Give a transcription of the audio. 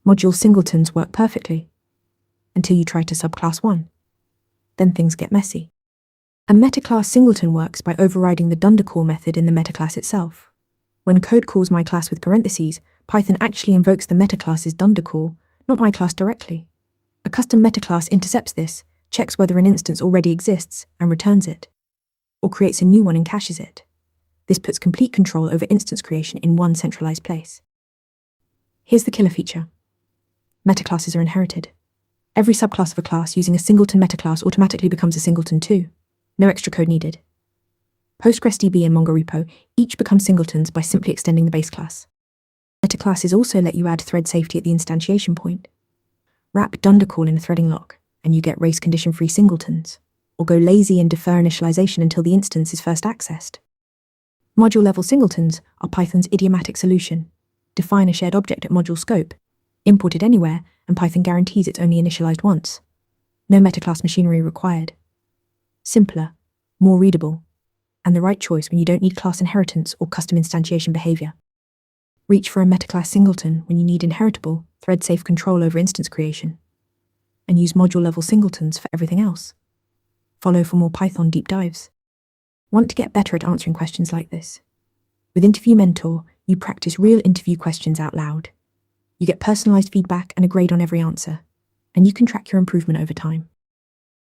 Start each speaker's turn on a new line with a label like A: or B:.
A: Module singletons work perfectly, until you try to subclass one. Then things get messy. A metaclass singleton works by overriding the dundercall method in the metaclass itself. When code calls my class with parentheses, Python actually invokes the metaclass's dundercall, not my class directly. A custom metaclass intercepts this, checks whether an instance already exists, and returns it, or creates a new one and caches it. This puts complete control over instance creation in one centralized place. Here's the killer feature. Metaclasses are inherited. Every subclass of a class using a singleton metaclass automatically becomes a singleton too. No extra code needed. PostgreSDB and MongoRepo each become singletons by simply extending the base class. Metaclasses also let you add thread safety at the instantiation point. Wrap dundercall in a threading lock, and you get race condition-free singletons, or go lazy and defer initialization until the instance is first accessed. Module-level singletons are Python's idiomatic solution. Define a shared object at module scope, import it anywhere, and Python guarantees it's only initialized once. No metaclass machinery required. Simpler, more readable, and the right choice when you don't need class inheritance or custom instantiation behavior. Reach for a metaclass singleton when you need inheritable, thread-safe control over instance creation, and use module-level singletons for everything else. Follow for more Python deep dives. Want to get better at answering questions like this? With Interview Mentor, you practice real interview questions out loud. You get personalized feedback and a grade on every answer, and you can track your improvement over time.